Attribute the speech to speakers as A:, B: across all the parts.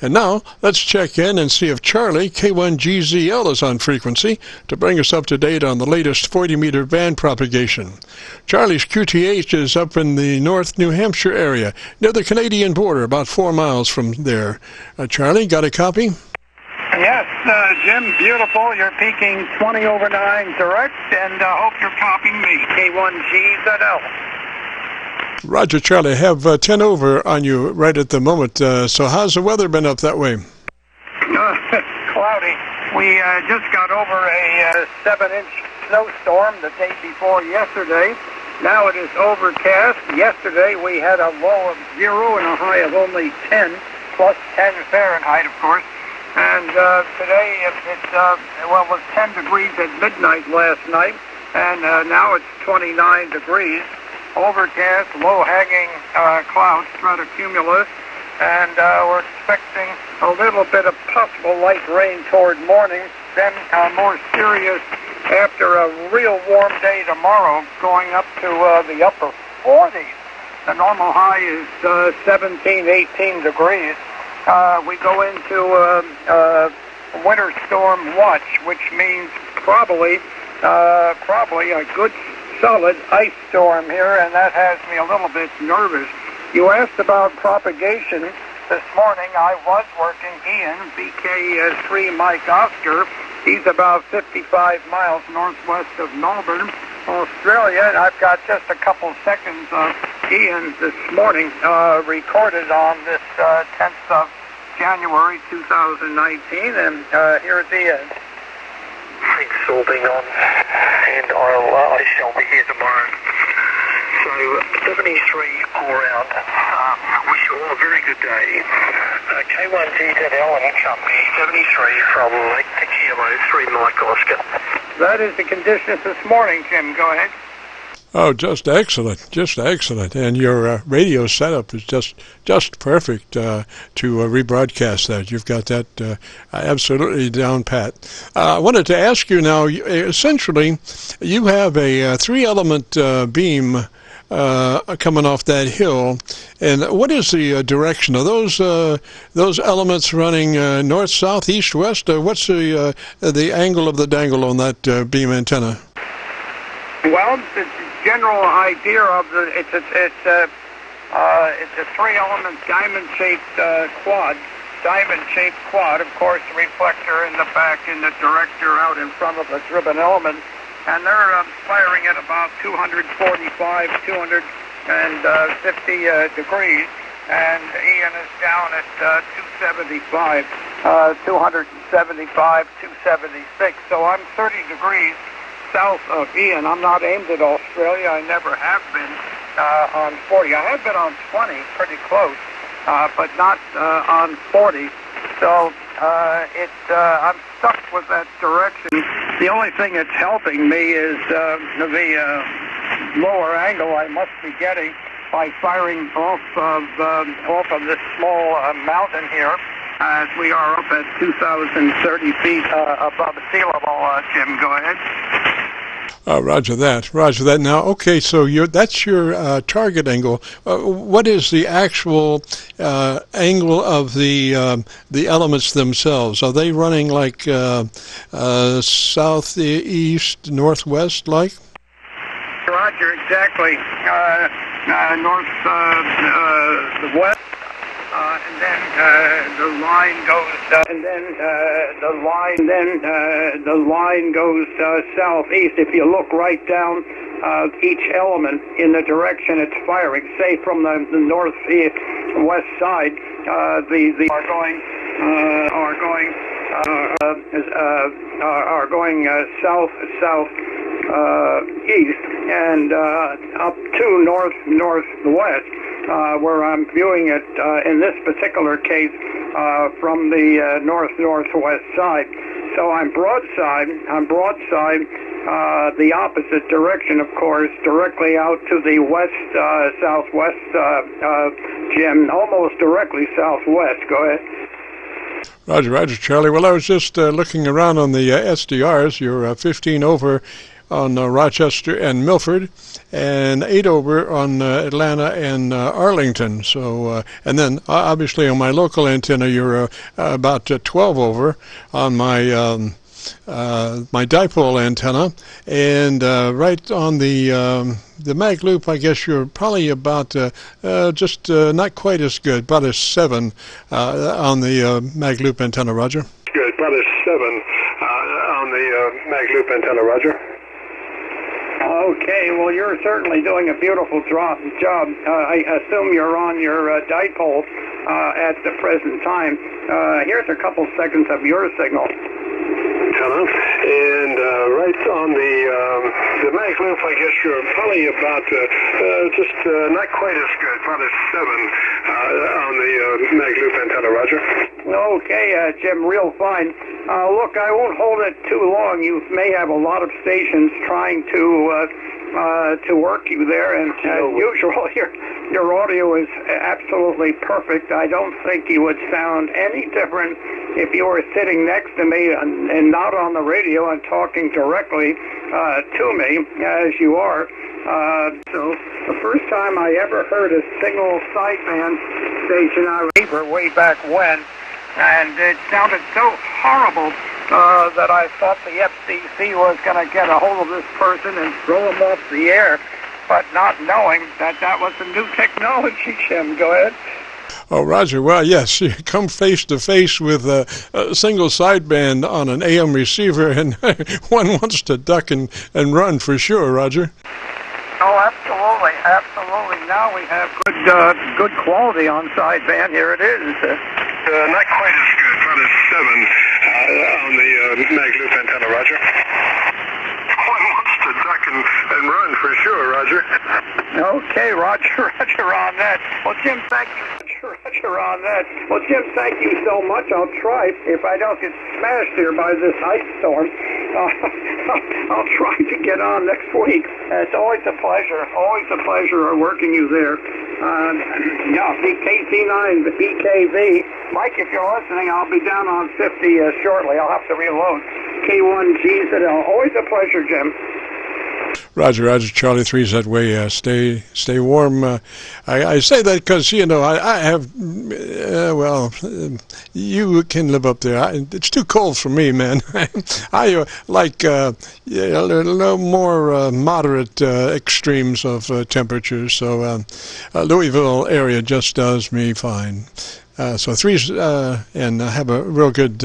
A: And now, let's check in and see if Charlie K1GZL is on frequency to bring us up to date on the latest 40-meter band propagation. Charlie's QTH is up in the North New Hampshire area, near the Canadian border, about 4 miles from there. Charlie, got a copy?
B: Yes, Jim, beautiful. You're peaking 20 over 9 direct, and hope you're copying me, K1GZL.
A: Roger, Charlie. I have 10 over on you right at the moment. So how's the weather been up that way?
B: Cloudy. We just got over a 7-inch snowstorm the day before yesterday. Now it is overcast. Yesterday we had a low of 0 and a high of only 10, plus 10 Fahrenheit, of course. And today it was 10 degrees at midnight last night, and now it's 29 degrees. Overcast, low-hanging clouds, stratocumulus, and we're expecting a little bit of possible light rain toward morning, then more serious after a real warm day tomorrow, going up to the upper 40s. The normal high is 17, 18 degrees. We go into winter storm watch, which means probably a good solid ice storm here, and that has me a little bit nervous. You asked about propagation. This morning I was working Ian, VK3 Mike Oscar. He's about 55 miles northwest of Melbourne, Australia, and I've got just a couple seconds of Ian this morning recorded on this 10th of January 2019, and here at the end.
C: Thanks for being on, and I shall be here tomorrow. So 73 all round. Wish you all a very good day. K1GZL and company 73 from Lake Kilo 3 Mike Oscar.
B: That is the conditions this morning, Jim. Go ahead.
A: Oh, just excellent, just excellent. And your radio setup is just perfect to rebroadcast that. You've got that absolutely down pat. I wanted to ask you now, essentially, you have a 3-element beam coming off that hill. And what is the direction? Are those elements running north, south, east, west? What's the angle of the dangle on that beam antenna?
B: Well, the general idea of it's a 3-element diamond-shaped quad. Diamond-shaped quad, of course, the reflector in the back and the director out in front of the driven element. And they're firing at about 245, 250 degrees. And Ian is down at 275, 275, 276. So I'm 30 degrees south of Ian. I'm not aimed at Australia. I never have been on 40. I have been on 20, pretty close, but not on 40. So I'm stuck with that direction. The only thing that's helping me is the lower angle I must be getting by firing off of this small mountain here, as we are up at 2,030 feet above sea level. Jim, go ahead.
A: Roger that. Roger that. Now, okay, so that's your target angle. What is the actual angle of the elements themselves? Are they running like south, east, northwest, like?
B: Roger, exactly. North, the west. And then the line goes, the line goes southeast. If you look right down each element in the direction it's firing, say from the northeast west side, the are going south east and up to northwest. Where I'm viewing it in this particular case from the northwest side. So I'm broadside, the opposite direction, of course, directly out to the west, southwest, Jim, almost directly southwest. Go ahead.
A: Roger, Charlie. Well, I was just looking around on the SDRs. You're 15 over on Rochester and Milford, and 8 over on Atlanta and Arlington. So, and then obviously on my local antenna, you're about 12 over on my my dipole antenna, and right on the mag loop, I guess you're probably about just not quite as good, about a 7 on the mag loop antenna, Roger.
D: Good, about a 7 on the mag loop antenna, Roger.
B: Okay, well, you're certainly doing a beautiful job. I assume you're on your dipole at the present time. Here's a couple seconds of your signal.
D: And right on the mag loop, I guess you're probably about just not quite as good, about a 7 on the mag loop antenna, Roger.
B: Okay, Jim, real fine. Look, I won't hold it too long. You may have a lot of stations trying to work you there, and as usual, your audio is absolutely perfect. I don't think you would sound any different if you were sitting next to me and not on the radio and talking directly to me, as you are. So the first time I ever heard a single sideband station, I remember way back when, and it sounded so horrible that I thought the FCC was going to get a hold of this person and throw him off the air, but not knowing that that was a new technology. Jim, go ahead.
A: Oh, Roger, well, yes, you come face to face with a single sideband on an AM receiver, and one wants to duck and run for sure, Roger.
B: Oh, absolutely, absolutely. Now we have good quality on sideband. Here it is.
D: Not quite as good, about a 7 on the mag loop antenna, Roger. One wants to duck and run for sure, Roger.
B: Okay, Roger on that. Well, Jim, thank you. Roger on that. Well, Jim, thank you so much. I'll try. If I don't get smashed here by this ice storm, I'll try to get on next week. It's always a pleasure working you there. Yeah, KC9, the BKV. Mike, if you're listening, I'll be down on 50 shortly. I'll have to reload. K1GZL. Always a pleasure, Jim.
A: Roger, Charlie 3's that way. Stay warm. I say that because, I have, you can live up there. It's too cold for me, man. I like a little more moderate extremes of temperatures, so Louisville area just does me fine. So 3's, and have a real good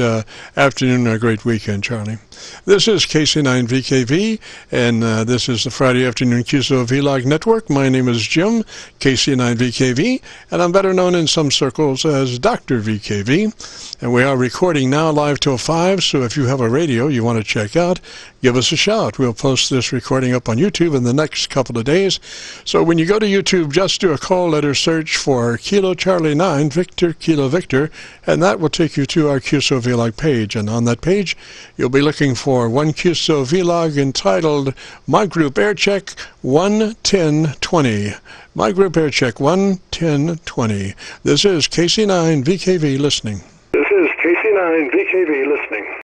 A: afternoon and a great weekend, Charlie. This is KC9VKV, and this is the Friday Afternoon QSO Vlog Network. My name is Jim, KC9VKV, and I'm better known in some circles as Dr. VKV. And we are recording now live till 5, so if you have a radio you want to check out, give us a shout. We'll post this recording up on YouTube in the next couple of days. So when you go to YouTube, just do a call letter search for Kilo Charlie 9, Victor Kilo Victor, and that will take you to our QSO Vlog page. And on that page, you'll be looking for one QSO Vlog entitled My Group Aircheck 11020. My Group Aircheck 11020. This is KC9VKV listening.
D: This is KC9VKV listening.